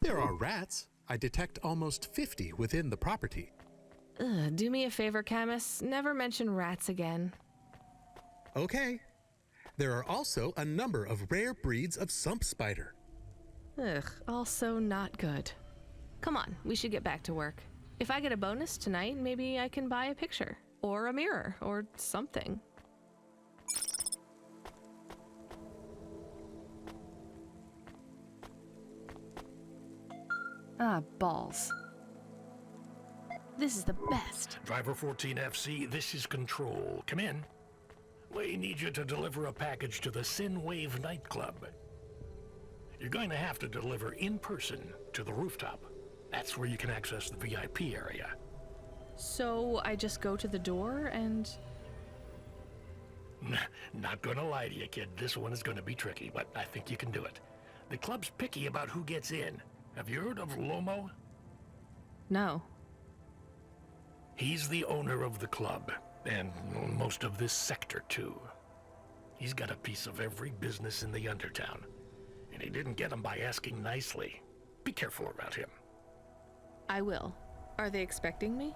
There are rats. I detect almost 50 within the property. Do me a favor, Camus. Never mention rats again. Okay. There are also a number of rare breeds of sump spider. Also not good. Come on, we should get back to work. If I get a bonus tonight, maybe I can buy a picture, or a mirror, or something. Ah, balls. This is the best. Driver 14FC, this is Control. Come in. We need you to deliver a package to the Sinwave nightclub. You're going to have to deliver in person to the rooftop. That's where you can access the VIP area. So I just go to the door and... Not gonna lie to you, kid. This one is gonna be tricky, but I think you can do it. The club's picky about who gets in. Have you heard of Lomo? No. He's the owner of the club, and most of this sector, too. He's got a piece of every business in the Undertown, and he didn't get them by asking nicely. Be careful around him. I will. Are they expecting me?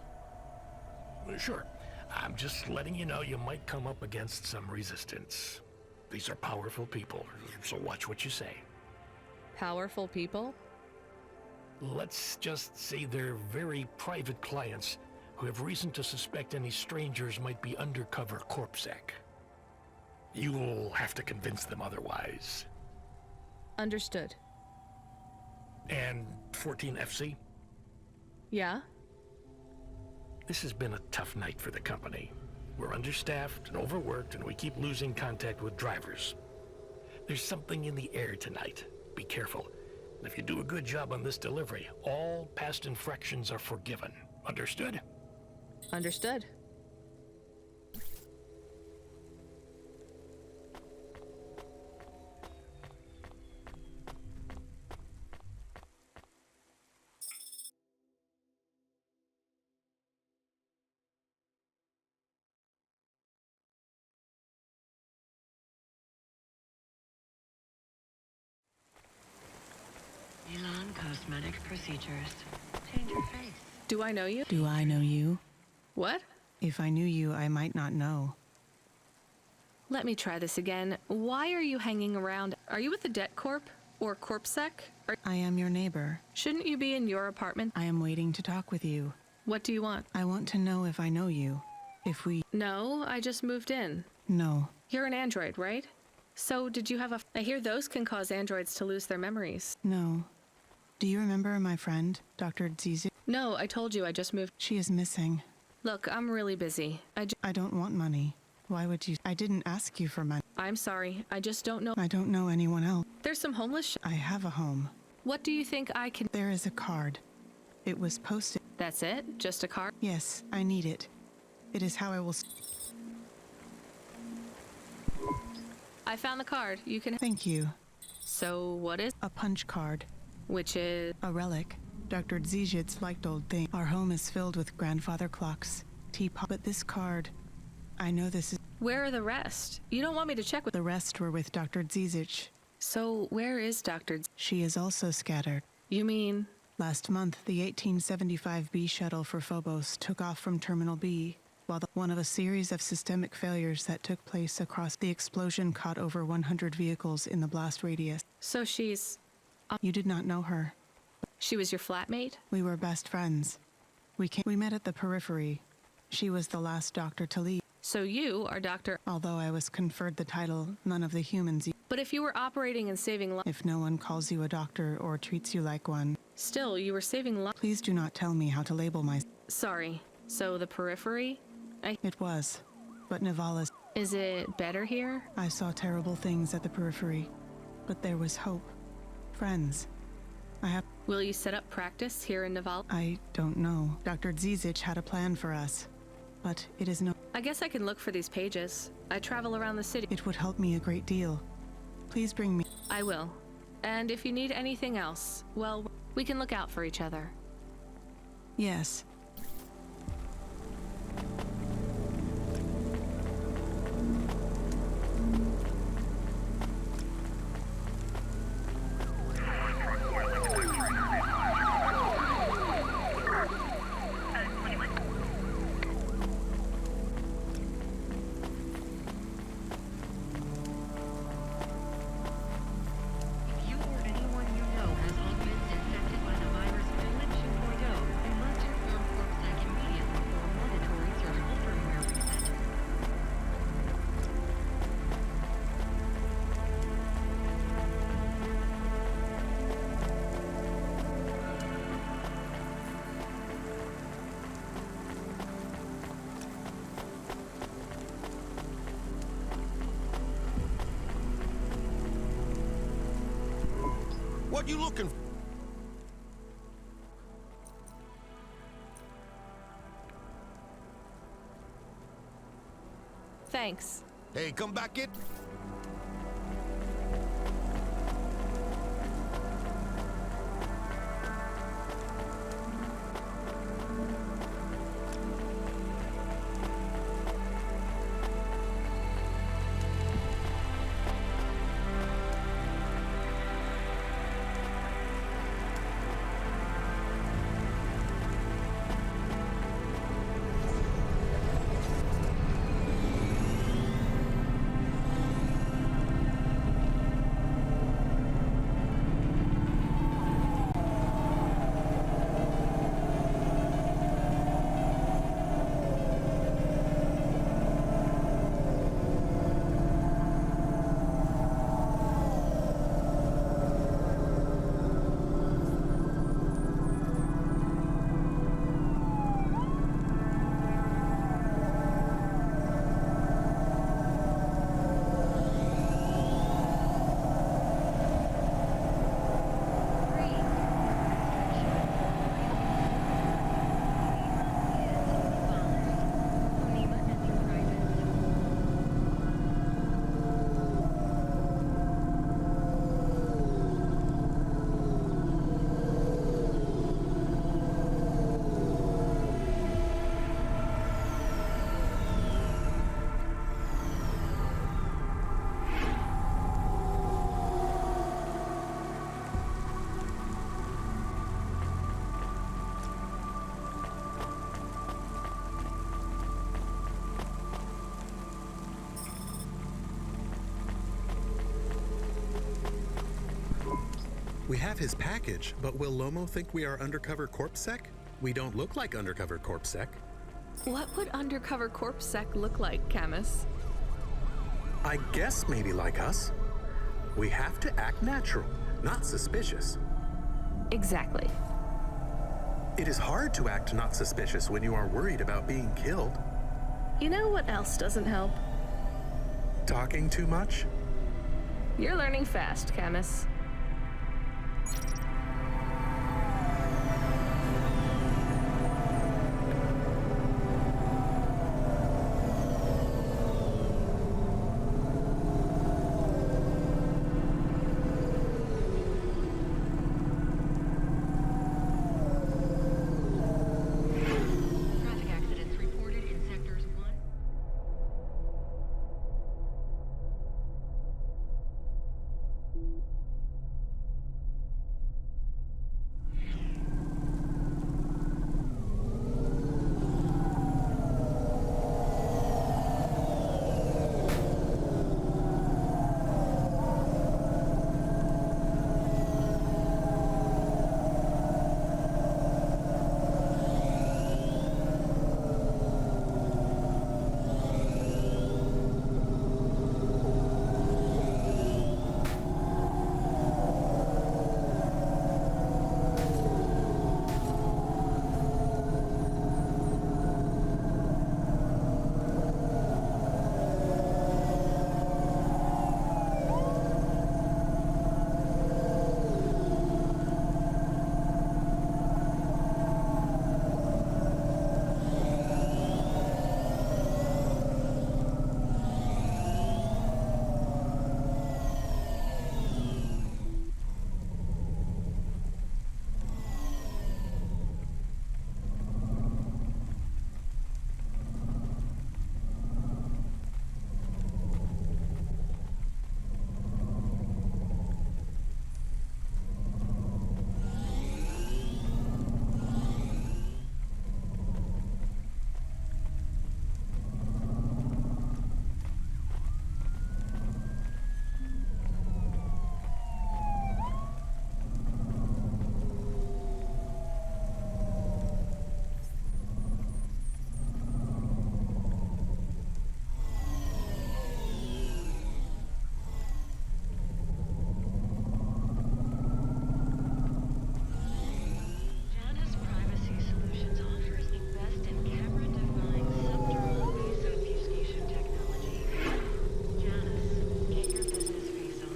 Sure. I'm just letting you know you might come up against some resistance. These are powerful people, so watch what you say. Powerful people? Let's just say they're very private clients who have reason to suspect any strangers might be undercover corpsec. You'll have to convince them otherwise. Understood. And 14FC? Yeah? This has been a tough night for the company. We're understaffed and overworked, and we keep losing contact with drivers. There's something in the air tonight. Be careful. And if you do a good job on this delivery, all past infractions are forgiven. Understood? Understood. Elon Cosmetic Procedures. Change your face. Do I know you? Do I know you? What? If I knew you, I might not know. Let me try this again. Why are you hanging around? Are you with the Debt Corp? Or Corpsec? I am your neighbor. Shouldn't you be in your apartment? I am waiting to talk with you. What do you want? I want to know if I know you. If we... No, I just moved in. No. You're an android, right? So did you have a... I hear those can cause androids to lose their memories. No. Do you remember my friend, Dr. Zizi? No, I told you I just moved. She is missing. Look, I'm really busy. I don't want money. Why would you? I didn't ask you for money. I'm sorry. I just don't know. I don't know anyone else. There's some homeless. I have a home. What do you think I can? There is a card. It was posted. That's it? Just a card? Yes, I need it. It is how I will. I found the card. You can. Thank you. So what is? A punch card. Which is? A relic. Dr. Zijit's liked old thing. Our home is filled with grandfather clocks, teapot. But this card, I know this is. Where are the rest? You don't want me to check with. The rest were with Dr. Zizic. So where is Dr. She is also scattered. You mean? Last month, the 1875 B shuttle for Phobos took off from Terminal B, while one of a series of systemic failures that took place across the explosion caught over 100 vehicles in the blast radius. So she's. You did not know her. She was your flatmate? We were best friends. We met at the periphery. She was the last doctor to leave. So you are Dr. Although I was conferred the title, none of the humans. But if you were operating and saving lives. If no one calls you a doctor or treats you like one. Still, you were saving lives. Please do not tell me how to label my. Sorry. So the periphery? It was. But Nivala's. Is it better here? I saw terrible things at the periphery. But there was hope. Friends. I have. Will you set up practice here in Naval? I don't know. Dr. Zizic had a plan for us. But it is no. I guess I can look for these pages. I travel around the city. It would help me a great deal. Please bring me. I will. And if you need anything else, well, we can look out for each other. Yes. If you or anyone you know has all been infected by the virus Village 2.0, you must inform CorpSec immediately for a mandatory surgical firmware reset. What you looking for? Thanks. Hey, come back in. We have his package, but will Lomo think we are undercover CorpSec? We don't look like undercover CorpSec. What would undercover CorpSec look like, Camus? I guess maybe like us. We have to act natural, not suspicious. Exactly. It is hard to act not suspicious when you are worried about being killed. You know what else doesn't help? Talking too much? You're learning fast, Camus. Traffic accidents reported in sectors 1. Janus Privacy Solutions offers the best in camera-defying subdermal face obfuscation technology. Janus, get your business face on.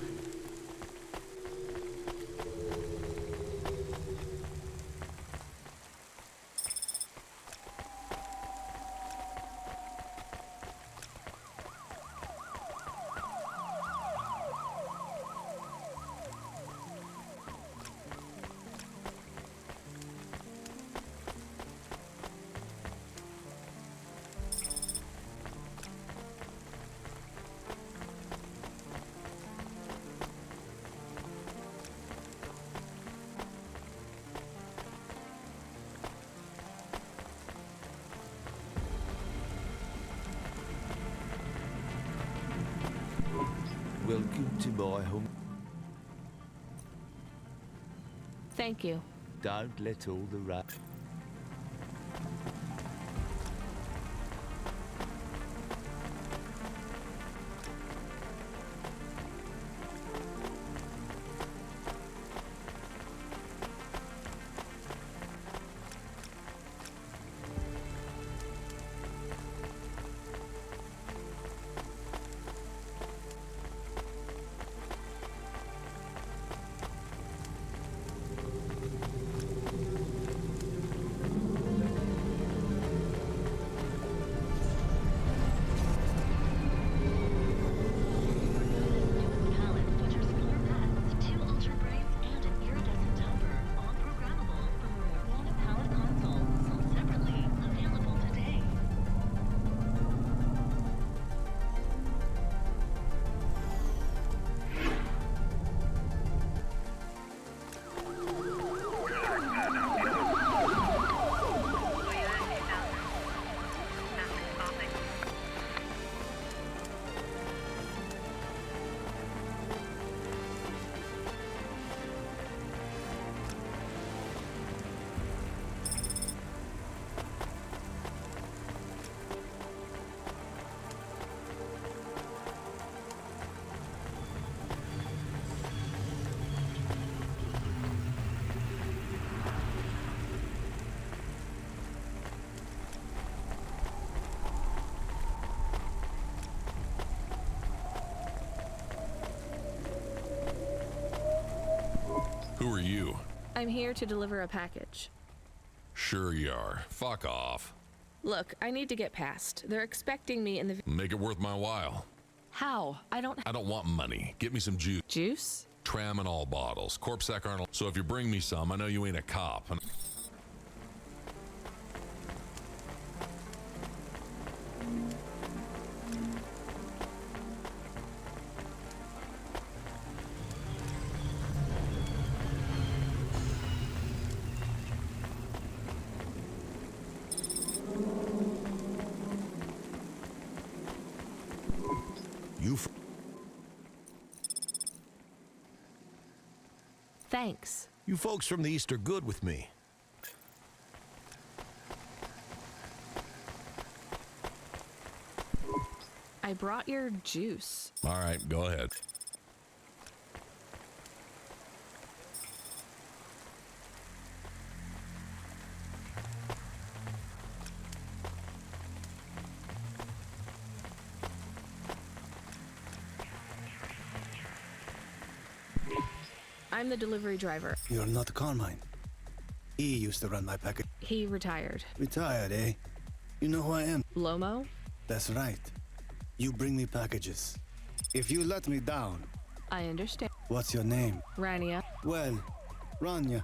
Welcome to my home. Thank you. Don't let all the rat. Who are you? I'm here to deliver a package. Sure you are. Fuck off. Look, I need to get past. They're expecting me in the... Make it worth my while. How? I don't... I don't want money. Get me some juice. Juice? Tramadol bottles. Corpsec aren't... So if you bring me some, I know you ain't a cop. And Thanks. You folks from the East are good with me. I brought your juice. all right, go ahead. I'm the delivery driver. You're not Carmine. He used to run my package. He retired. Retired, eh? You know who I am? Lomo? That's right. You bring me packages. If you let me down, I understand. what's your name? Rania. Well, Rania.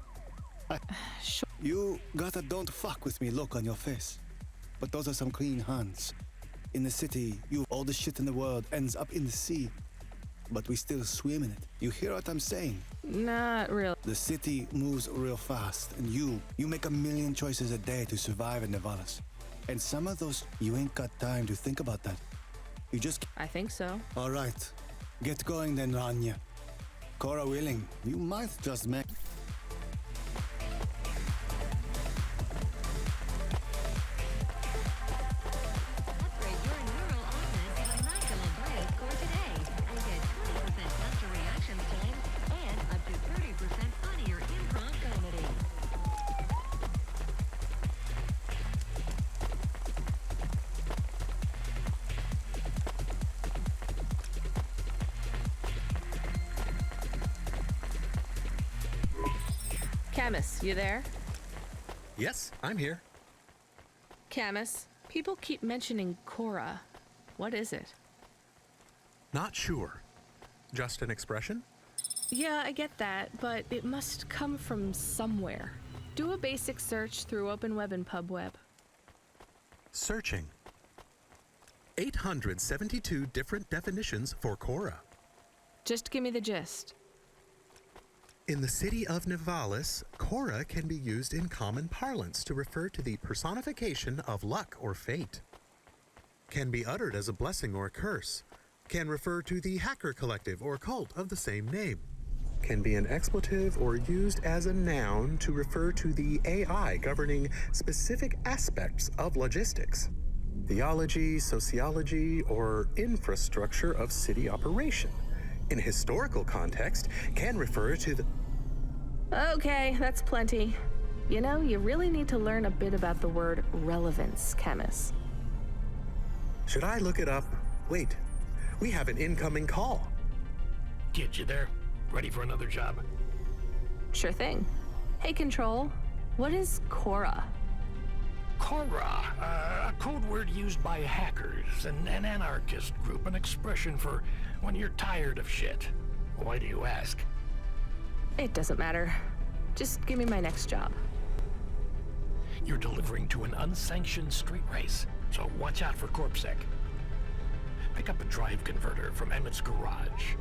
Sure. You got a don't fuck with me look on your face. But those are some clean hands. In the city, all the shit in the world ends up in the sea. But we still swim in it. You hear what I'm saying? Not really. The city moves real fast, and you make a million choices a day to survive in Nevalis. And some of those, you ain't got time to think about that. You just... I think so. All right. Get going then, Rania. Cora willing, you might just make... Upgrade your neural offense to a maximum bio score today and get 20% faster reaction time and up to 30% funnier improv comedy. Camus, you there? Yes, I'm here. Camus, people keep mentioning Cora. What is it? Not sure. Just an expression? Yeah, I get that, but it must come from somewhere. Do a basic search through OpenWeb and PubWeb. Searching. 872 different definitions for Cora. Just give me the gist. In the city of Nevalis, Cora can be used in common parlance to refer to the personification of luck or fate. Can be uttered as a blessing or a curse. Can refer to the hacker collective or cult of the same name. Can be an expletive or used as a noun to refer to the AI governing specific aspects of logistics, theology, sociology, or infrastructure of city operation. In a historical context, can refer to the... Okay, that's plenty. You know, you really need to learn a bit about the word relevance, Camus. Should I look it up? Wait, we have an incoming call. Kid, you there? Ready for another job? Sure thing. Hey, Control, what is Cora? Cora, a code word used by hackers, an anarchist group, an expression for when you're tired of shit. Why do you ask? It doesn't matter. Just give me my next job. You're delivering to an unsanctioned street race, so watch out for CorpSec. Pick up a drive converter from Emmett's garage.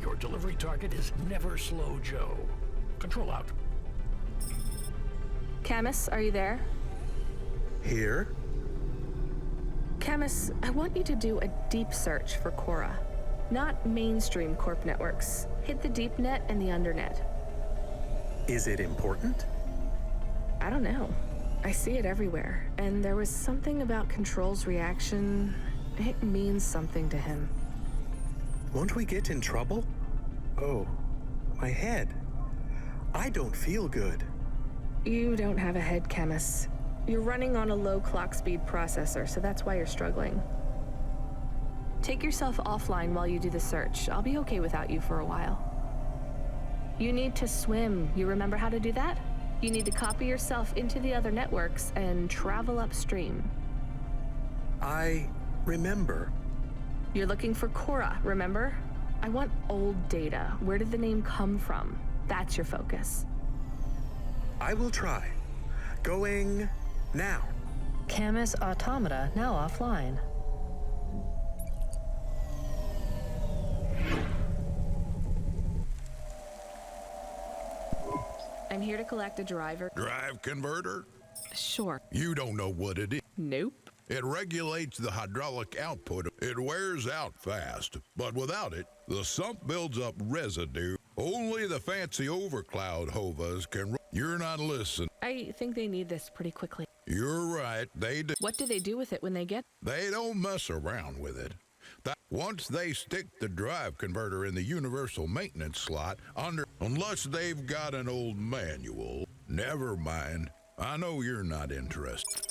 Your delivery target is Never Slow Joe. Control out. Camus, are you there? Here? Camus, I want you to do a deep search for Cora. Not mainstream corp networks. Hit the deep net and the undernet. Is it important? I don't know. I see it everywhere, and there was something about Control's reaction. It means something to him. Won't we get in trouble? Oh, my head. I don't feel good. You don't have a head, Camus. You're running on a low clock speed processor, so that's why you're struggling. Take yourself offline while you do the search. I'll be okay without you for a while. You need to swim. You remember how to do that? You need to copy yourself into the other networks and travel upstream. I remember. You're looking for Cora, remember? I want old data. Where did the name come from? That's your focus. I will try. Going now. Camus automata now offline. I'm here to collect a driver. Drive converter? Sure. You don't know what it is. Nope. It regulates the hydraulic output. It wears out fast, but without it, the sump builds up residue. Only the fancy overcloud hovas can. You're not listening. I think they need this pretty quickly. You're right, they do. What do they do with it when they get? They don't mess around with it. Once they stick the drive converter in the universal maintenance slot, unless they've got an old manual. Never mind. I know you're not interested.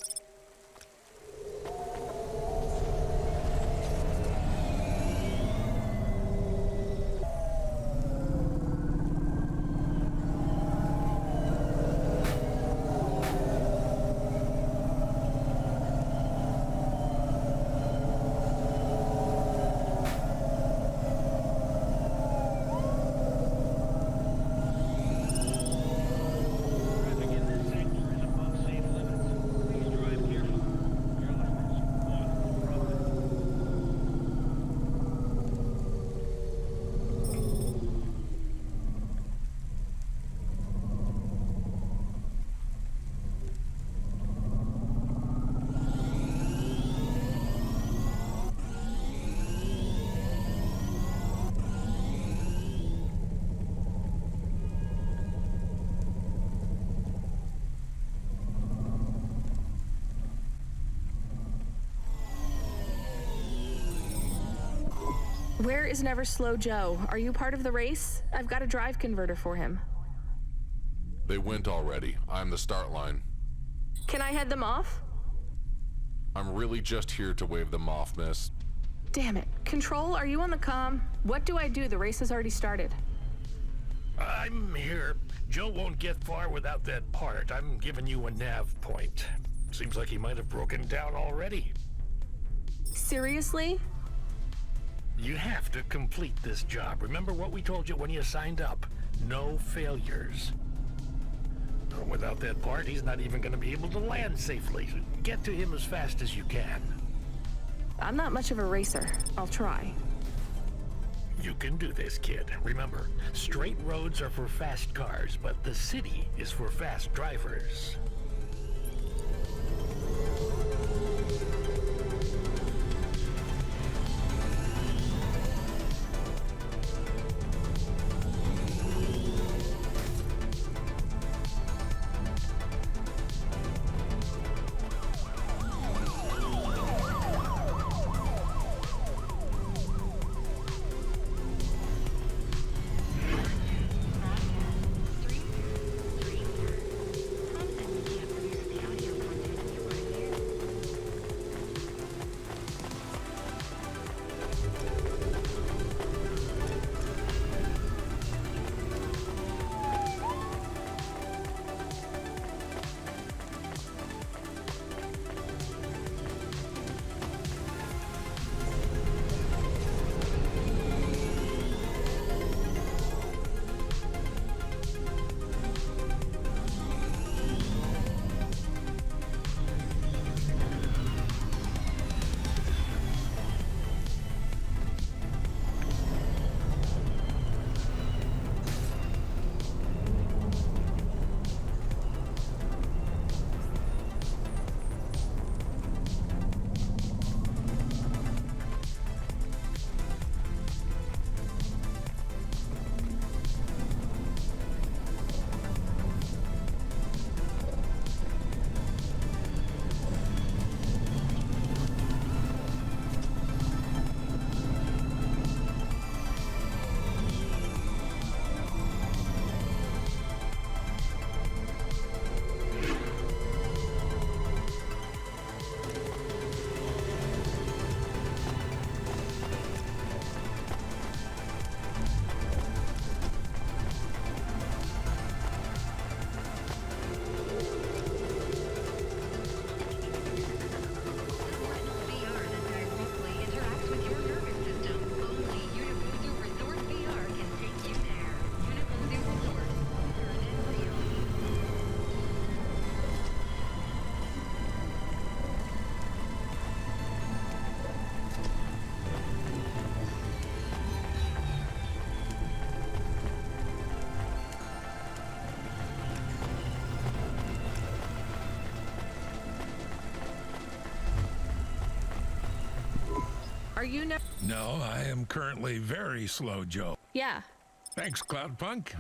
Where is Never Slow Joe? Are you part of the race? I've got a drive converter for him. They went already. I'm the start line. Can I head them off? I'm really just here to wave them off, miss. Damn it. Control, are you on the comm? What do I do? The race has already started. I'm here. Joe won't get far without that part. I'm giving you a nav point. Seems like he might have broken down already. Seriously? You have to complete this job. Remember what we told you when you signed up? No failures. Without that part, he's not even going to be able to land safely. Get to him as fast as you can. I'm not much of a racer. I'll try. You can do this, kid. Remember, straight roads are for fast cars, but the city is for fast drivers. Are you no? No, I am currently very slow, Joe. Yeah. Thanks, Cloudpunk.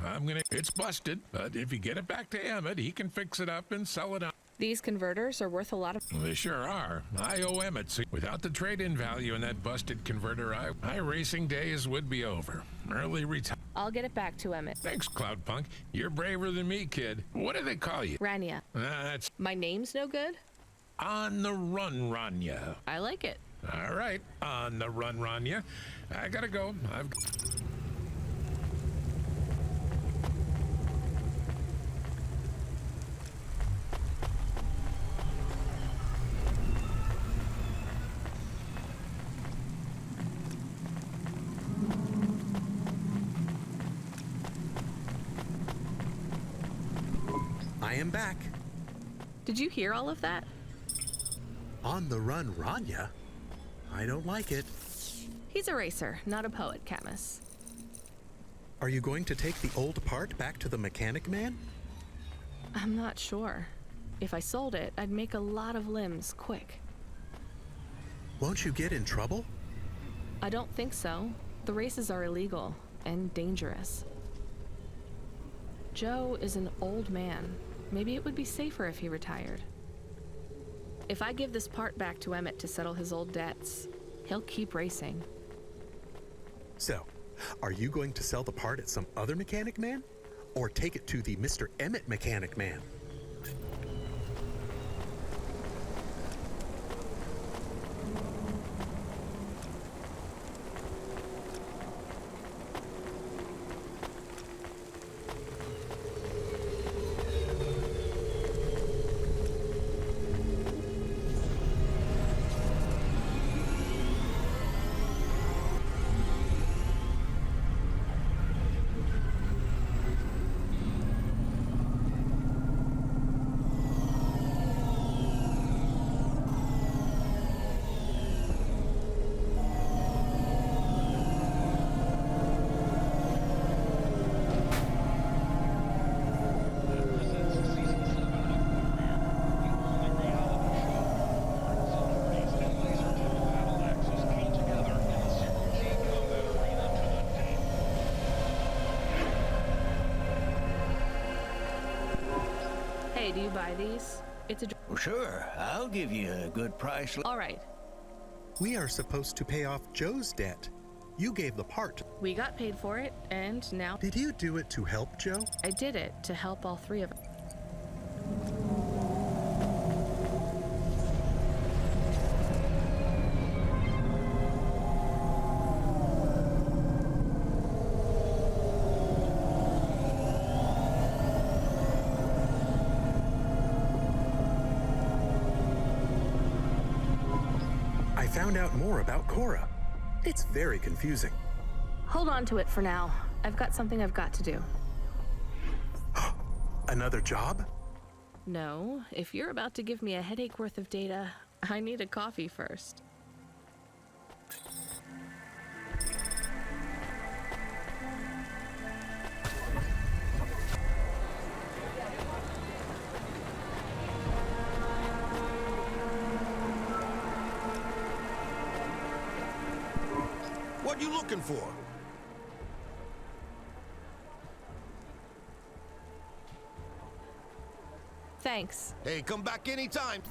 It's busted, but if you get it back to Emmett, he can fix it up and sell it on. These converters are worth a lot of. They sure are. I owe Emmett. Without the trade-in value in that busted converter, my racing days would be over. Early retire. I'll get it back to Emmett. Thanks, Cloudpunk. You're braver than me, kid. What do they call you? Rania. That's My name's no good? On the Run, Rania. I like it. All right, On the Run, Rania. I gotta go. I am back. Did you hear all of that? On the run, Rania? I don't like it. He's a racer, not a poet, Camus. Are you going to take the old part back to the mechanic man? I'm not sure. If I sold it, I'd make a lot of limbs quick. Won't you get in trouble? I don't think so. The races are illegal and dangerous. Joe is an old man. Maybe it would be safer if he retired. If I give this part back to Emmett to settle his old debts, he'll keep racing. So, are you going to sell the part at some other mechanic man? Or take it to the Mr. Emmett mechanic man? Hey, do you buy these? It's a... Well, sure, I'll give you a good price. All right. We are supposed to pay off Joe's debt. You gave the part. We got paid for it, and now... Did you do it to help Joe? I did it to help all three of us. I found out more about Cora. It's very confusing. Hold on to it for now. I've got something I've got to do. Another job? No, if you're about to give me a headache worth of data, I need a coffee first. What you looking for? Thanks. Hey, come back anytime.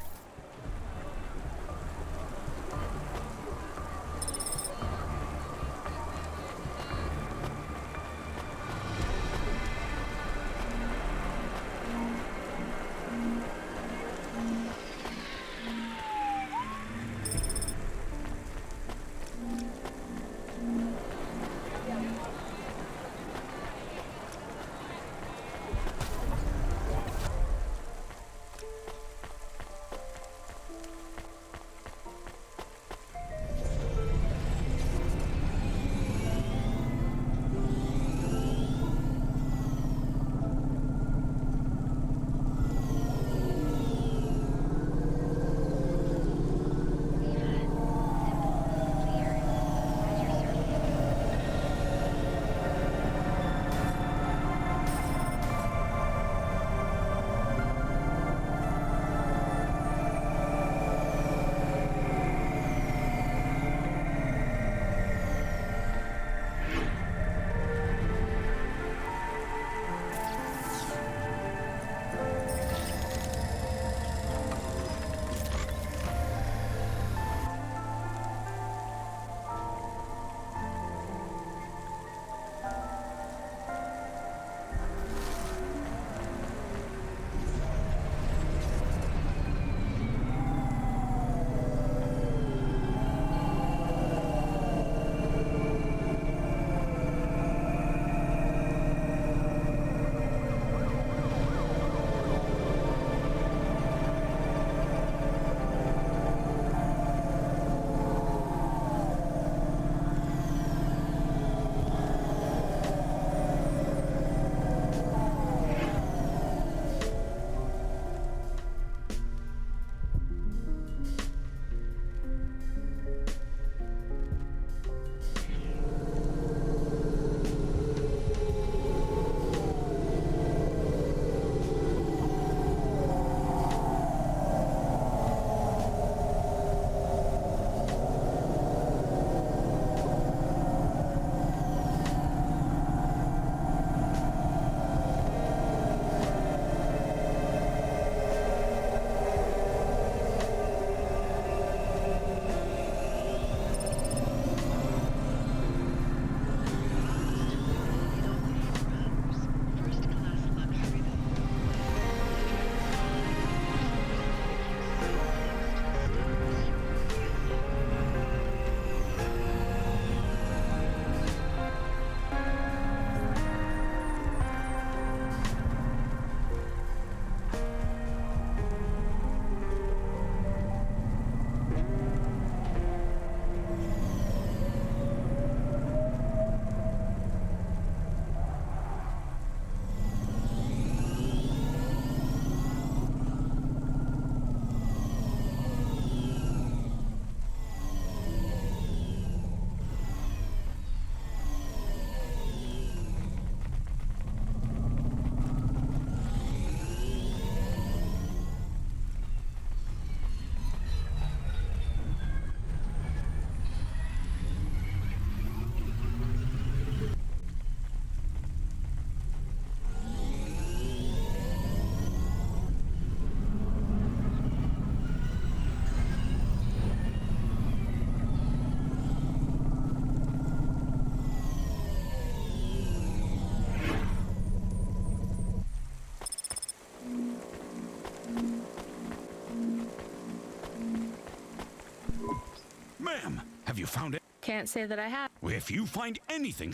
you found it? Can't say that I have. If you find anything...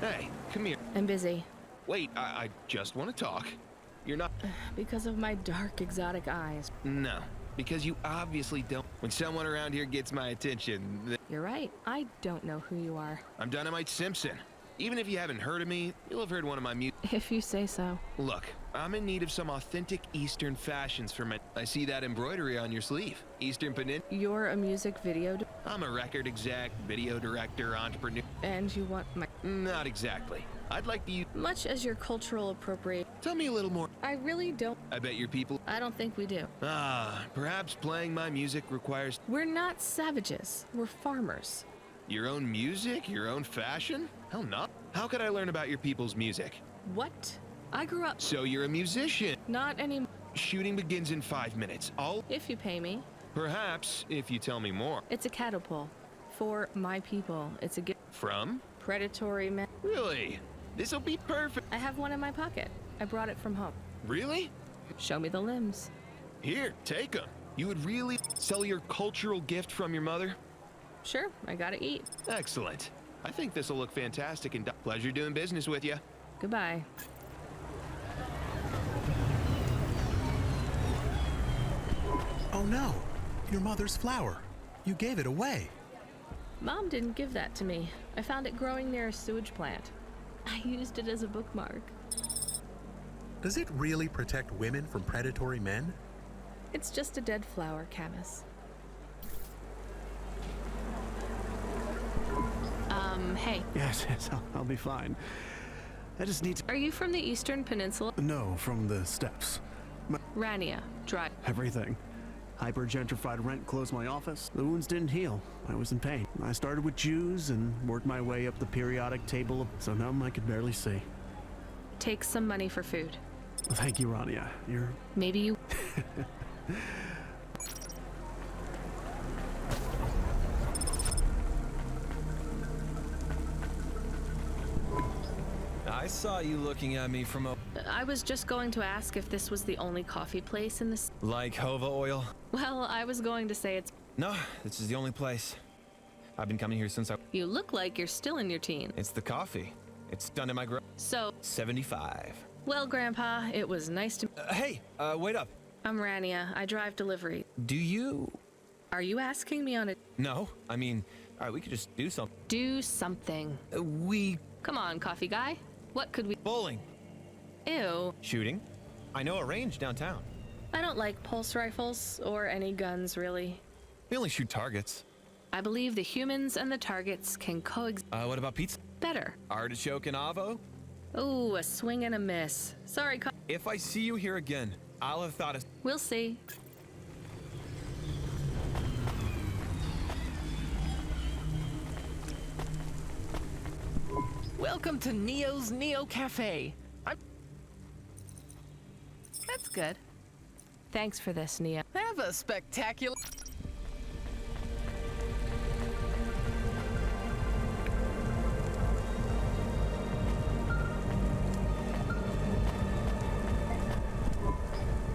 Hey, come here. I'm busy. Wait, I just want to talk. You're not... Because of my dark, exotic eyes. No, because you obviously don't. When someone around here gets my attention... You're right. I don't know who you are. I'm Dynamite Simpson. Even if you haven't heard of me, you'll have heard one of my If you say so. Look, I'm in need of some authentic Eastern fashions for my... I see that embroidery on your sleeve. Eastern Peninsula. You're a music video... I'm a record exec, video director, entrepreneur. And you want my... Not exactly. I'd like to use... Much as your cultural appropriate... Tell me a little more. I really don't... I bet your people... I don't think we do. Perhaps playing my music requires... We're not savages. We're farmers. Your own music? Your own fashion? Hell no. How could I learn about your people's music? What? I grew up... So you're a musician? Not anymore. Shooting begins in 5 minutes. If you pay me. Perhaps, if you tell me more. It's a catapult. For my people. It's a gift. From? Predatory men. Really? This'll be perfect. I have one in my pocket. I brought it from home. Really? Show me the limbs. Here, take them. You would really sell your cultural gift from your mother? Sure, I gotta eat. Excellent. I think this'll look fantastic and pleasure doing business with you. Goodbye. Oh no, your mother's flower. You gave it away. Mom didn't give that to me. I found it growing near a sewage plant. I used it as a bookmark. Does it really protect women from predatory men? It's just a dead flower, Camus. Hey. Yes, I'll be fine. I just need to... Are you from the Eastern Peninsula? No, from the steppes. Rania, drive. Everything. Hyper-gentrified rent closed my office. The wounds didn't heal. I was in pain. I started with Jews and worked my way up the periodic table, so numb I could barely see. Take some money for food. Thank you, Rania. You're... Maybe you... I saw you looking at me from a... I was just going to ask if this was the only coffee place in this... Like Hova oil? Well, I was going to say it's... No, this is the only place. I've been coming here since I... You look like you're still in your teens. It's the coffee. It's done in my So... 75. Well, Grandpa, it was nice to... Hey, wait up. I'm Rania. I drive delivery. Do you... Are you asking me on a... No, I mean, all right, we could just do something. Do something. Come on, coffee guy. What could we... Bowling. Ew. Shooting. I know a range downtown. I don't like pulse rifles or any guns, really. We only shoot targets. I believe the humans and the targets can coexist. What about pizza? Better. Artichoke and avo? Ooh, a swing and a miss. Sorry, If I see you here again, I'll have thought of... We'll see. Welcome to Neo's Neo Cafe. That's good. Thanks for this, Neo. Have a spectacular...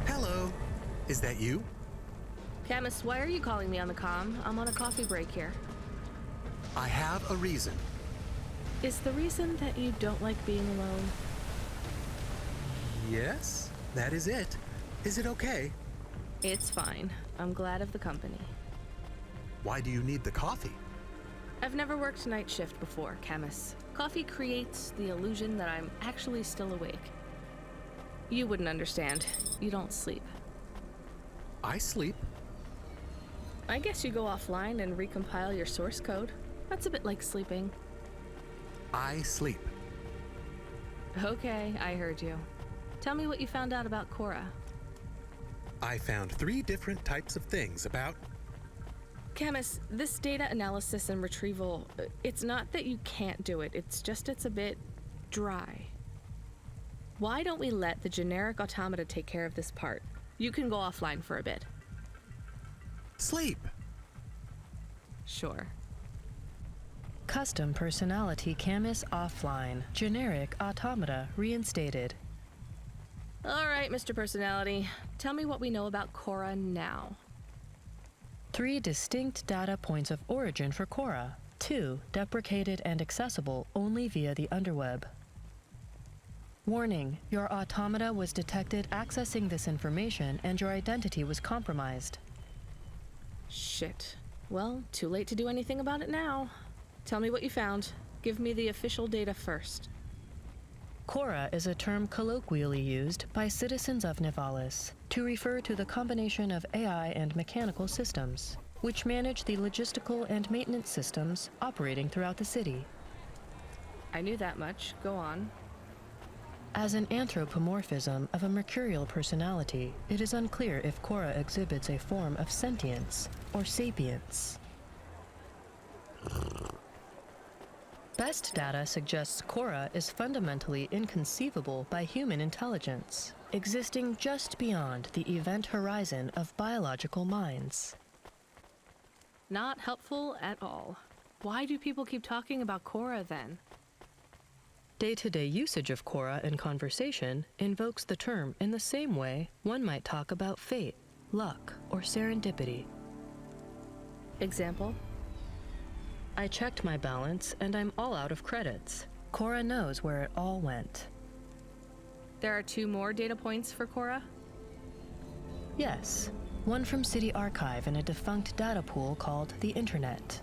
Hello. Is that you? Camus, why are you calling me on the comm? I'm on a coffee break here. I have a reason. Is the reason that you don't like being alone? Yes, that is it. Is it okay? It's fine. I'm glad of the company. Why do you need the coffee? I've never worked night shift before, Camus. Coffee creates the illusion that I'm actually still awake. You wouldn't understand. You don't sleep. I sleep. I guess you go offline and recompile your source code. That's a bit like sleeping. I sleep. Okay, I heard you. Tell me what you found out about Cora. I found 3 different types of things about... Camus, this data analysis and retrieval, it's not that you can't do it, it's just it's a bit dry. Why don't we let the generic automata take care of this part? You can go offline for a bit. Sleep. Sure. Custom personality Camus offline. Generic automata reinstated. All right, Mr. Personality. Tell me what we know about Cora now. 3 distinct data points of origin for Cora. 2 deprecated and accessible only via the underweb. Warning, your automata was detected accessing this information and your identity was compromised. Shit. Well, too late to do anything about it now. Tell me what you found. Give me the official data first. Cora is a term colloquially used by citizens of Nivalis to refer to the combination of AI and mechanical systems, which manage the logistical and maintenance systems operating throughout the city. I knew that much. Go on. As an anthropomorphism of a mercurial personality, it is unclear if Cora exhibits a form of sentience or sapience. Best data suggests Cora is fundamentally inconceivable by human intelligence, existing just beyond the event horizon of biological minds. Not helpful at all. Why do people keep talking about Cora then? Day-to-day usage of Cora in conversation invokes the term in the same way one might talk about fate, luck, or serendipity. Example? I checked my balance and I'm all out of credits. Cora knows where it all went. There are 2 more data points for Cora? Yes. One from City Archive in a defunct data pool called the Internet.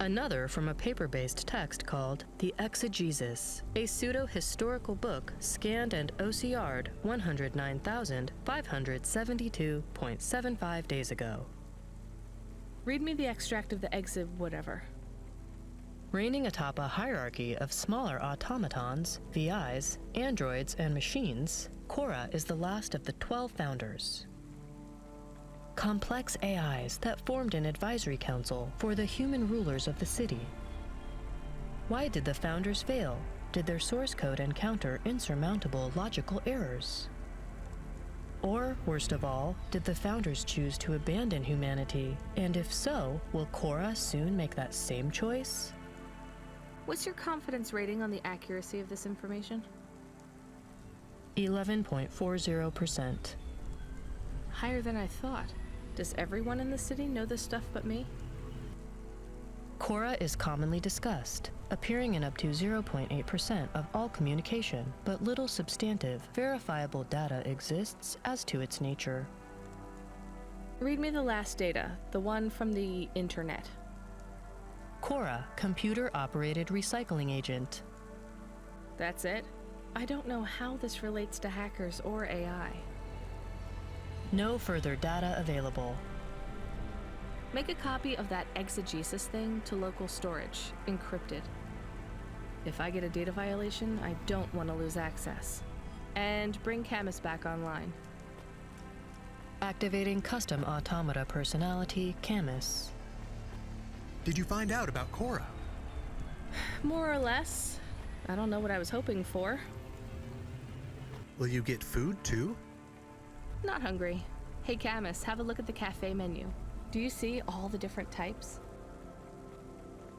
Another from a paper-based text called The Exegesis, a pseudo-historical book scanned and OCR'd 109,572.75 days ago. Read me the extract of the exib whatever. Reigning atop a hierarchy of smaller automatons, VIs, androids, and machines, Cora is the last of the 12 founders. Complex AIs that formed an advisory council for the human rulers of the city. Why did the founders fail? Did their source code encounter insurmountable logical errors? Or, worst of all, did the founders choose to abandon humanity? And if so, will Cora soon make that same choice? What's your confidence rating on the accuracy of this information? 11.40%. Higher than I thought. Does everyone in the city know this stuff but me? Cora is commonly discussed, appearing in up to 0.8% of all communication, but little substantive, verifiable data exists as to its nature. Read me the last data, the one from the Internet. Cora, computer-operated recycling agent. That's it? I don't know how this relates to hackers or AI. No further data available. Make a copy of that exegesis thing to local storage, encrypted. If I get a data violation, I don't want to lose access. And bring Camus back online. Activating custom automata personality, Camus. Did you find out about Cora? More or less. I don't know what I was hoping for. Will you get food too? Not hungry. Hey Camus, have a look at the cafe menu. Do you see all the different types?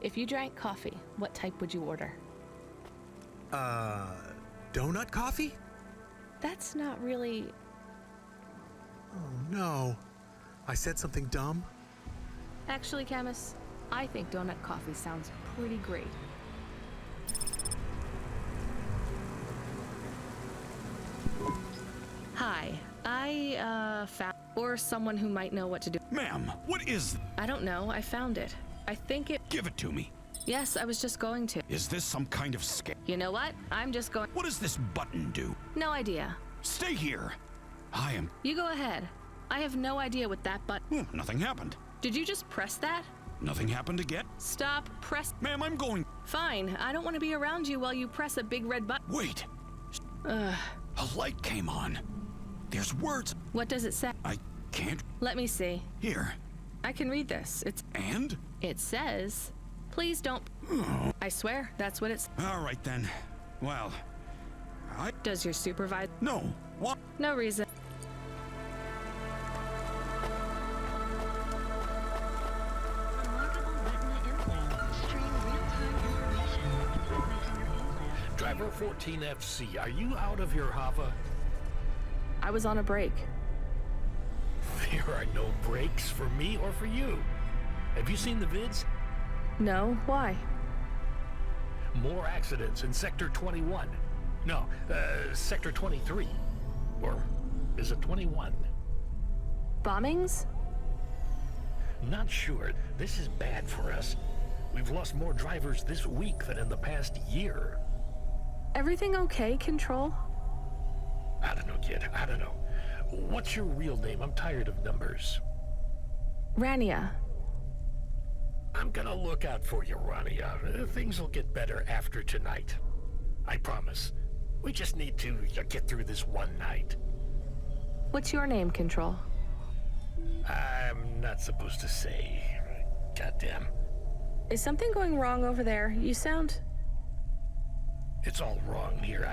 If you drank coffee, what type would you order? Donut coffee? That's not really... Oh no. I said something dumb? Actually, Camus, I think donut coffee sounds pretty great. Hi, I found... Or someone who might know what to do. Ma'am, what is... I don't know, I found it. I think it... Give it to me. Yes, I was just going to. Is this some kind of scam? You know what? I'm just going... What does this button do? No idea. Stay here. I am... You go ahead. I have no idea what that button... nothing happened. Did you just press that? Nothing happened again? Stop, press... Ma'am, I'm going... Fine, I don't want to be around you while you press a big red button. Wait. Ugh. A light came on. There's words. What does it say? I can't... Let me see. Here. I can read this. And? It says, please don't. I swear, that's what it's. All right then. Well, Does your supervisor? No. What? No reason. Driver 14FC, are you out of your Hava? I was on a break. There are no breaks for me or for you. Have you seen the vids? No, why? More accidents in Sector 21. No, Sector 23. Or is it 21? Bombings? Not sure. This is bad for us. We've lost more drivers this week than in the past year. Everything okay, Control? I don't know, kid. I don't know. What's your real name? I'm tired of numbers. Rania. I'm gonna look out for you, Rania. Things will get better after tonight. I promise. We just need to get through this one night. What's your name, Control? I'm not supposed to say. Goddamn. Is something going wrong over there? You sound... It's all wrong here.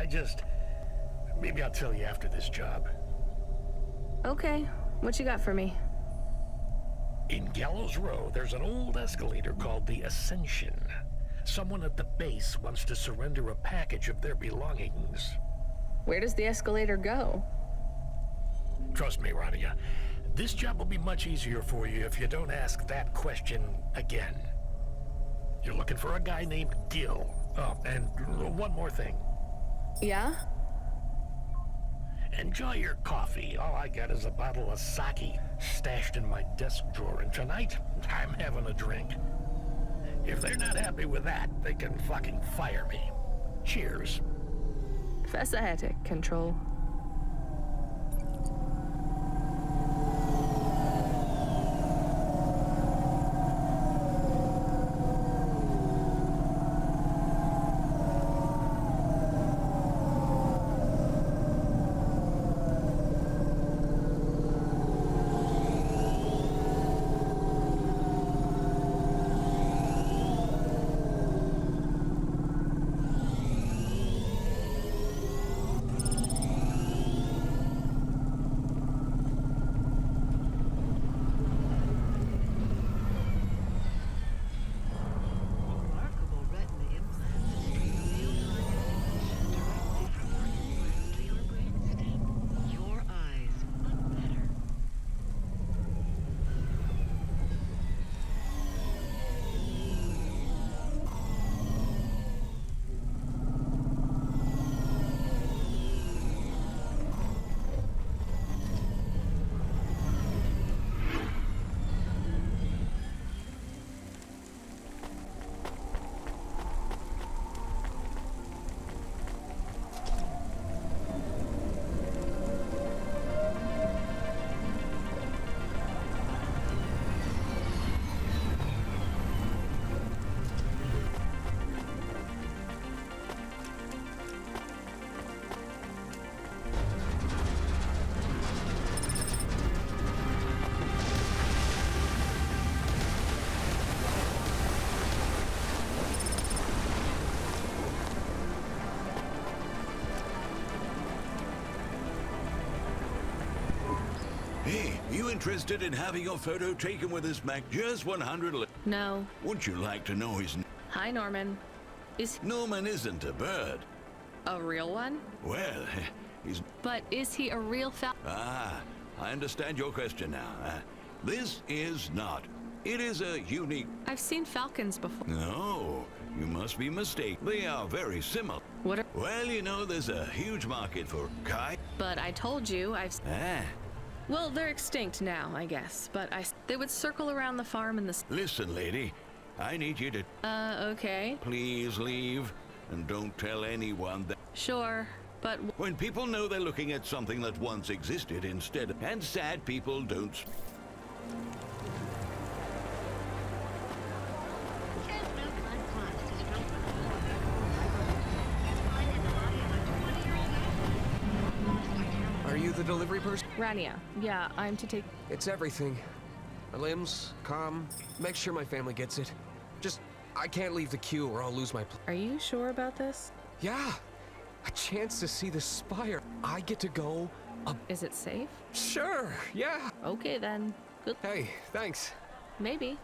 Maybe I'll tell you after this job. Okay. What you got for me? In Gallows Row, there's an old escalator called the Ascension. Someone at the base wants to surrender a package of their belongings. Where does the escalator go? Trust me, Rania. This job will be much easier for you if you don't ask that question again. You're looking for a guy named Gil. Oh, and one more thing. Yeah? Enjoy your coffee. All I got is a bottle of sake stashed in my desk drawer, and tonight, I'm having a drink. If they're not happy with that, they can fucking fire me. Cheers. Fasciatic, Control. Hey, you interested in having your photo taken with this Mac? Just 100. No. Would you like to know his name? Hi, Norman. Norman isn't a bird. A real one? Well, he's... But is he a real Ah, I understand your question now. This is not. It is a unique... I've seen falcons before. No, you must be mistaken. They are very similar. What are... Well, you know, there's a huge market for kai. But I told you I've... Ah. Well, they're extinct now, I guess. But they would circle around the farm in the... Listen, lady. I need you to... okay. Please leave. And don't tell anyone that... Sure, but... When people know they're looking at something that once existed instead... And sad people don't... Are you the delivery person? Rania. Yeah, I'm to take... It's everything. My limbs, calm. Make sure my family gets it. Just, I can't leave the queue or I'll lose my Are you sure about this? Yeah! A chance to see the spire. I get to go Is it safe? Sure, yeah. Okay then. Good. Hey, thanks. Maybe.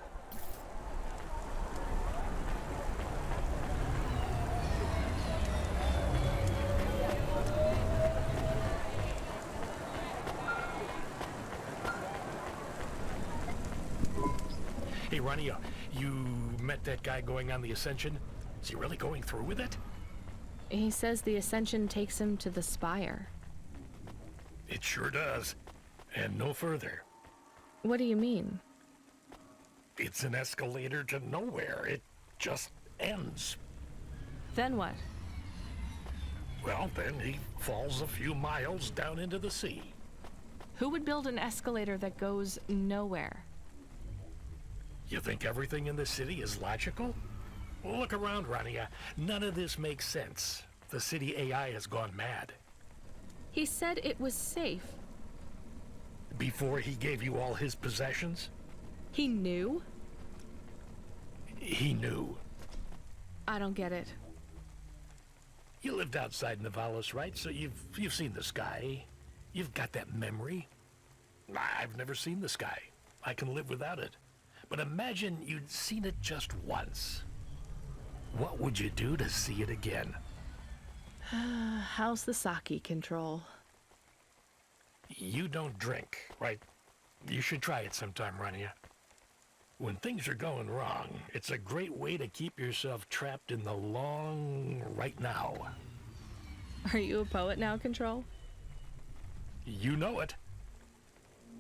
Hey, Ronnie, you met that guy going on the Ascension? Is he really going through with it? He says the Ascension takes him to the spire. It sure does. And no further. What do you mean? It's an escalator to nowhere. It just ends. Then what? Well, then he falls a few miles down into the sea. Who would build an escalator that goes nowhere? You think everything in the city is logical? Well, look around, Rania. None of this makes sense. The city AI has gone mad. He said it was safe. Before he gave you all his possessions? He knew? He knew. I don't get it. You lived outside Nivalis, right? So you've seen the sky. You've got that memory. I've never seen the sky. I can live without it. But imagine you'd seen it just once. What would you do to see it again? How's the sake control? You don't drink, right? You should try it sometime, Rania. When things are going wrong, it's a great way to keep yourself trapped in the long right now. Are you a poet now, Control? You know it.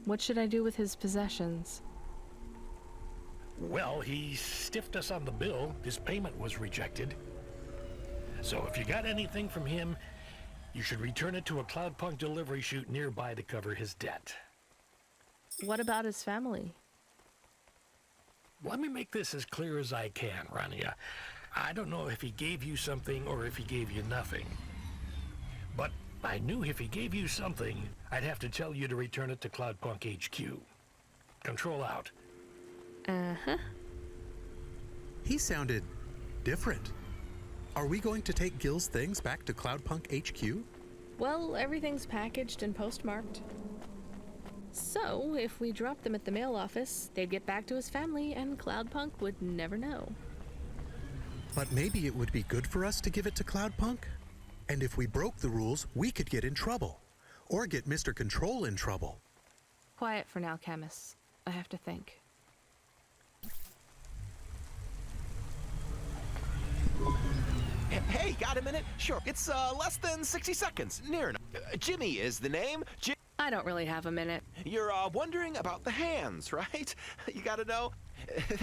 What should I do with his possessions? Well, he stiffed us on the bill. His payment was rejected. So if you got anything from him, you should return it to a Cloudpunk delivery chute nearby to cover his debt. What about his family? Let me make this as clear as I can, Rania. I don't know if he gave you something or if he gave you nothing. But I knew if he gave you something, I'd have to tell you to return it to Cloudpunk HQ. Control out. Uh-huh. He sounded different. Are we going to take Gil's things back to Cloudpunk HQ? Well, everything's packaged and postmarked. So, if we dropped them at the mail office, they'd get back to his family and Cloudpunk would never know. But maybe it would be good for us to give it to Cloudpunk? And if we broke the rules, we could get in trouble. Or get Mr. Control in trouble. Quiet for now, Camus. I have to think. Hey, got a minute? Sure. It's less than 60 seconds. Near enough. Jimmy is the name. I don't really have a minute. You're wondering about the hands, right? You gotta know.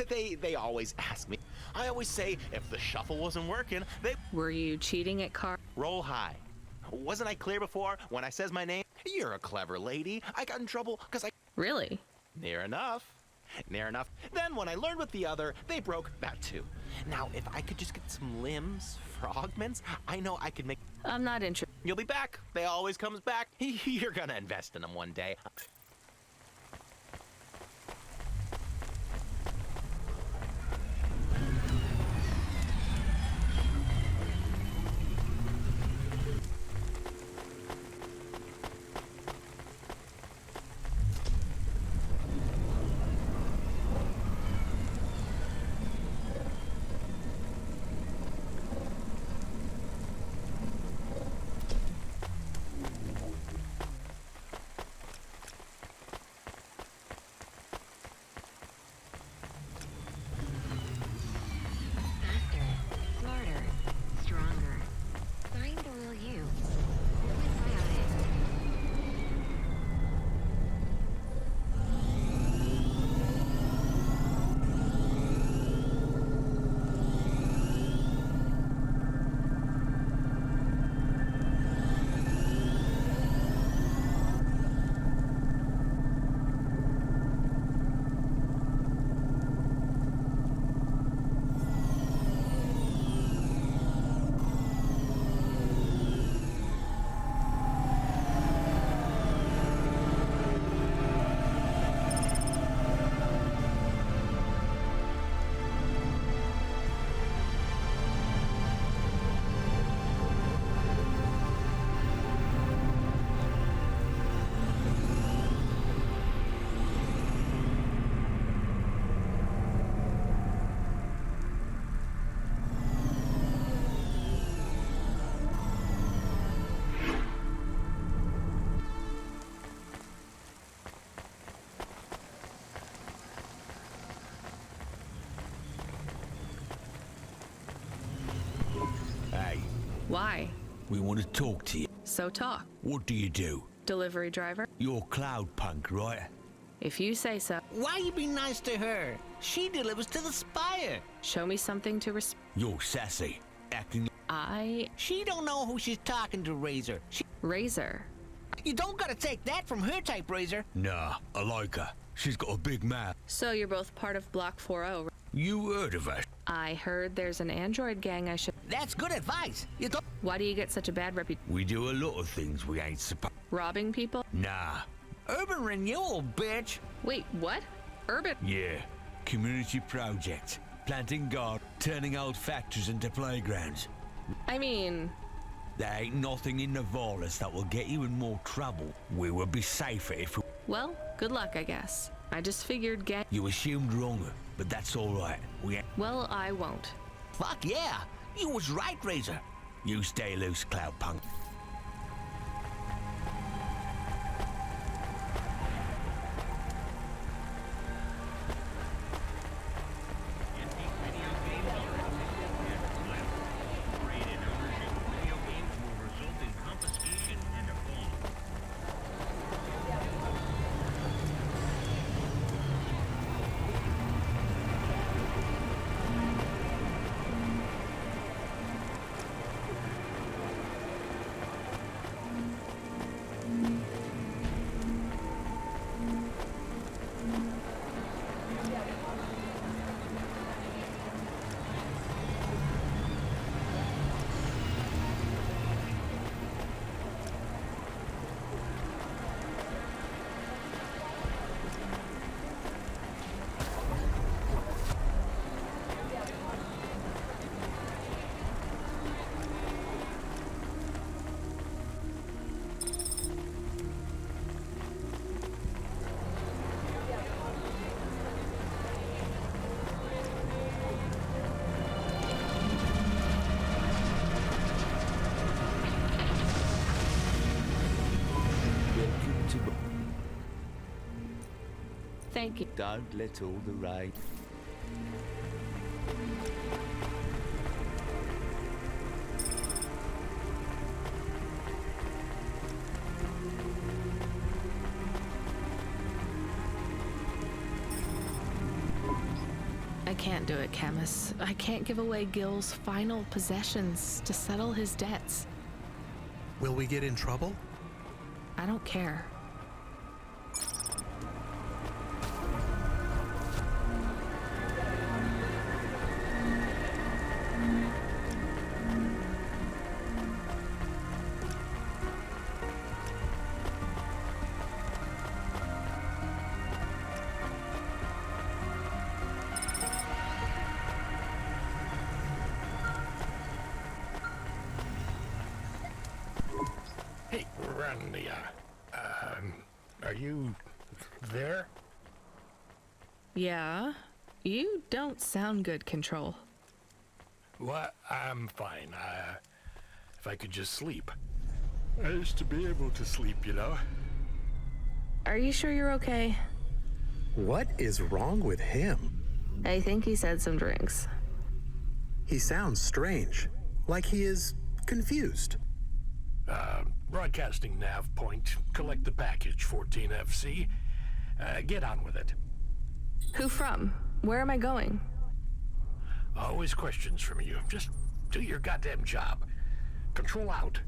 They always ask me. I always say if the shuffle wasn't working, they... Were you cheating at car? Roll high. Wasn't I clear before when I says my name? You're a clever lady. I got in trouble because I... Really? Near enough. Near enough. Then when I learned with the other, they broke that too. Now, if I could just get some limbs for augments, I know I could make... I'm not interested. You'll be back. They always comes back. You're gonna invest in them one day. We want to talk to you. So talk. What do you do? Delivery driver. You're Cloudpunk, right? If you say so. Why you be nice to her? She delivers to the Spire. Show me something to You're sassy. Acting... She don't know who she's talking to, Razor. Razor? You don't gotta take that from her type, Razor. Nah, I like her. She's got a big mouth. So you're both part of Block 40. You heard of her? I heard there's an android gang I should... That's good advice. You don't... Why do you get such a bad reputation? We do a lot of things we ain't supposed... Robbing people? Nah. Urban renewal, bitch. Wait, what? Urban? Yeah. Community project. Planting garden. Turning old factories into playgrounds. I mean... There ain't nothing in Navalis that will get you in more trouble. We would be safer if we... Well, good luck, I guess. I just figured gang... You assumed wrong, but that's all right. We ain't... Well, I won't. Fuck yeah. You was right, Razor. You stay loose, Cloudpunk. Thank you. Don't let all the rain... I can't do it, Camus. I can't give away Gil's final possessions to settle his debts. Will we get in trouble? I don't care. Hey, Rania. Are you there? Yeah? You don't sound good, Control. What? I'm fine. If I could just sleep. I used to be able to sleep, you know? Are you sure you're okay? What is wrong with him? I think he said some drinks. He sounds strange, like he is confused. Broadcasting nav point. Collect the package, 14FC. Get on with it. Who from? Where am I going? Always questions from you. Just do your goddamn job. Control out.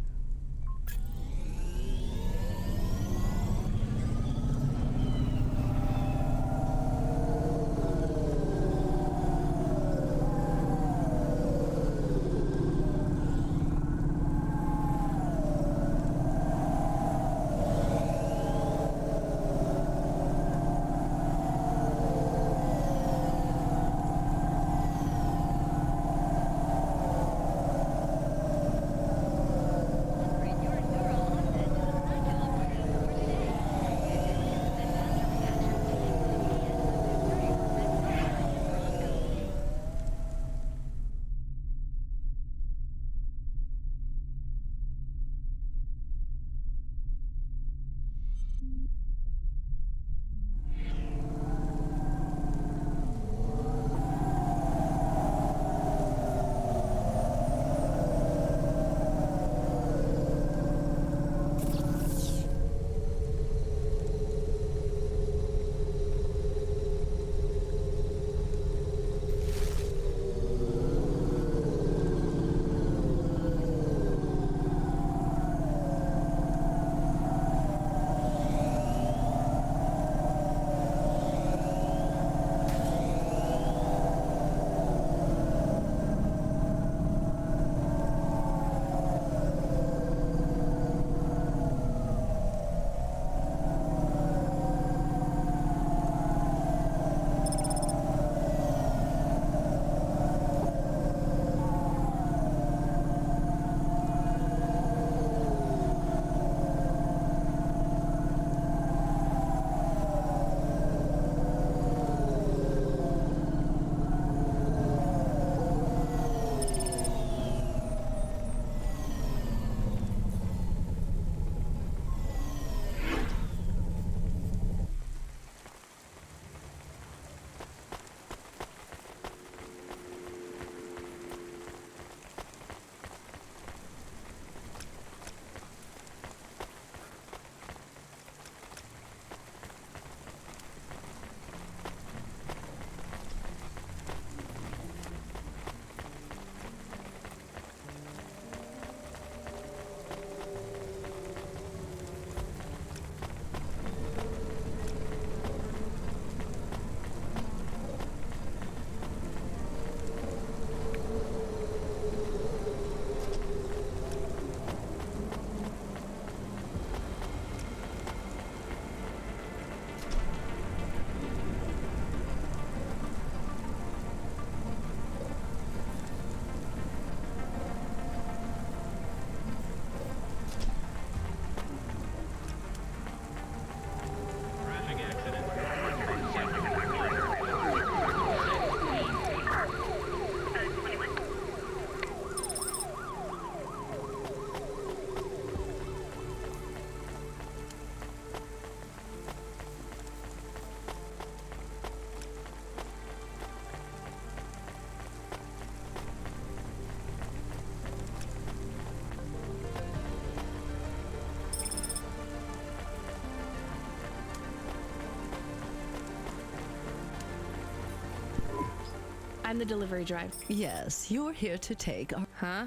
I'm the delivery driver. Yes, you're here to take our... Huh?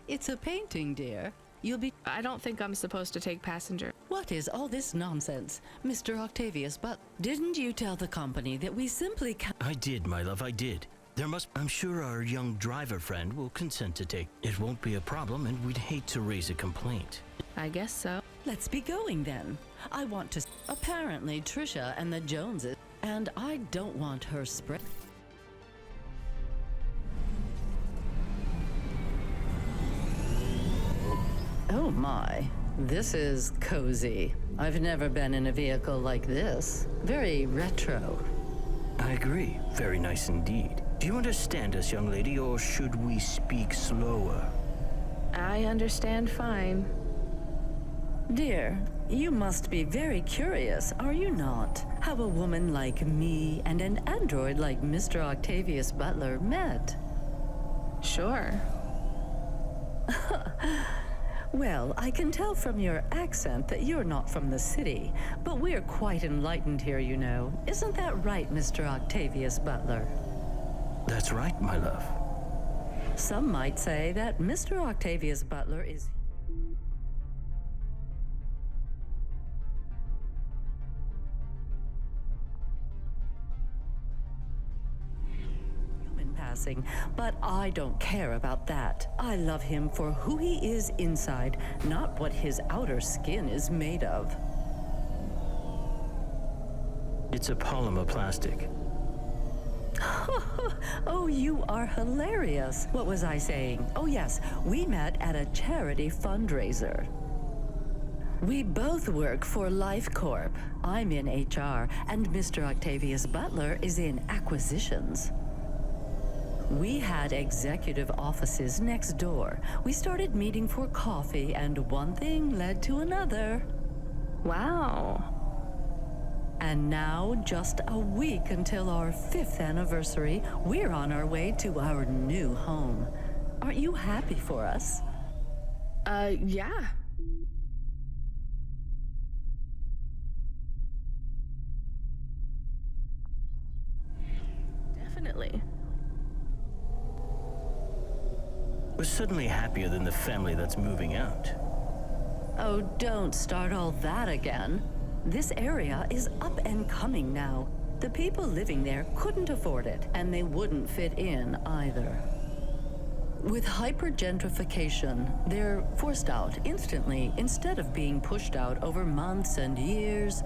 It's a painting, dear. You'll be... I don't think I'm supposed to take passenger. What is all this nonsense? Mr. Octavius, but didn't you tell the company that we simply can't... I did, my love, I did. I'm sure our young driver friend will consent to take. It won't be a problem, and we'd hate to raise a complaint. I guess so. Let's be going then. I want to... Apparently, Trisha and the Joneses... And I don't want her spread... Oh my, this is cozy. I've never been in a vehicle like this. Very retro. I agree. Very nice indeed. Do you understand us, young lady, or should we speak slower? I understand fine. Dear, you must be very curious, are you not? How a woman like me and an android like Mr. Octavius Butler met. Sure. Well, I can tell from your accent that you're not from the city, but we're quite enlightened here, you know. Isn't that right, Mr. Octavius Butler? That's right, my love. Some might say that Mr. Octavius Butler is... But I don't care about that. I love him for who he is inside, not what his outer skin is made of. It's a polymer plastic. Oh, you are hilarious. What was I saying? Oh yes, we met at a charity fundraiser. We both work for Life Corp. I'm in HR, and Mr. Octavius Butler is in acquisitions. We had executive offices next door. We started meeting for coffee, and one thing led to another. Wow. And now, just a week until our 5th anniversary, we're on our way to our new home. Aren't you happy for us? Yeah. Definitely. We're suddenly happier than the family that's moving out. Oh, don't start all that again. This area is up and coming now. The people living there couldn't afford it, and they wouldn't fit in either. With hypergentrification, they're forced out instantly instead of being pushed out over months and years.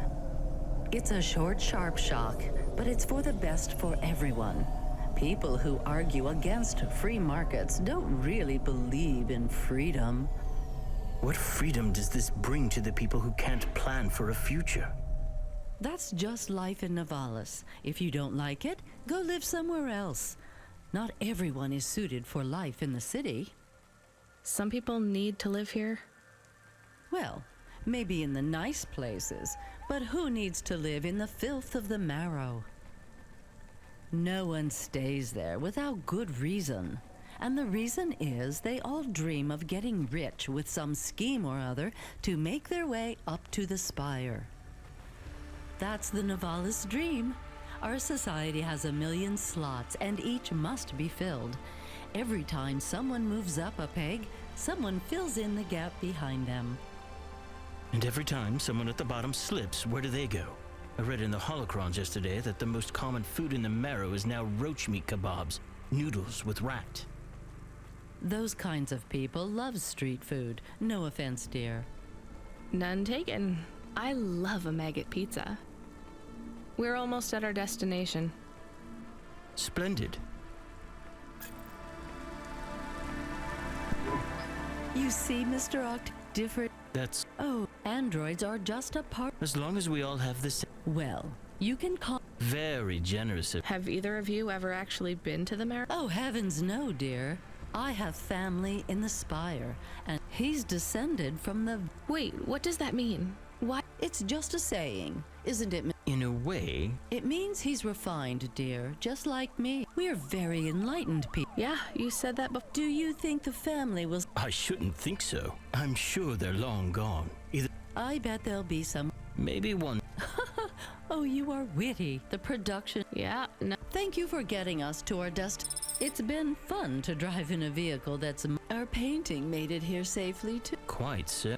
It's a short, sharp shock, but it's for the best for everyone. People who argue against free markets don't really believe in freedom. What freedom does this bring to the people who can't plan for a future? That's just life in Navalis. If you don't like it, go live somewhere else. Not everyone is suited for life in the city. Some people need to live here. Well, maybe in the nice places, but who needs to live in the filth of the marrow? No one stays there without good reason. And the reason is they all dream of getting rich with some scheme or other to make their way up to the spire. That's the Navalis dream. Our society has 1 million slots, and each must be filled. Every time someone moves up a peg, someone fills in the gap behind them. And every time someone at the bottom slips, where do they go? I read in the holocrons yesterday that the most common food in the marrow is now roach meat kebabs, noodles with rat. Those kinds of people love street food. No offense, dear. None taken. I love a maggot pizza. We're almost at our destination. Splendid. You see, Mr. Oct, different... That's... Oh, androids are just a part... As long as we all have the same... Well, you can call... Very generous of... Have either of you ever actually been to the marrow? Oh, heavens no, dear. I have family in the Spire, and he's descended from the... Wait, what does that mean? Why? It's just a saying, isn't it? In a way... It means he's refined, dear, just like me. We're very enlightened people. Yeah, you said that before. Do you think the family will... I shouldn't think so. I'm sure they're long gone. Either... I bet there'll be some... Maybe one... Oh, you are witty. The production. Yeah, no. Thank you for getting us to our It's been fun to drive in a vehicle that's. Our painting made it here safely, too. Quite so.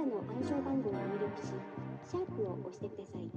の暗証番号を入力し、シャープを押してください。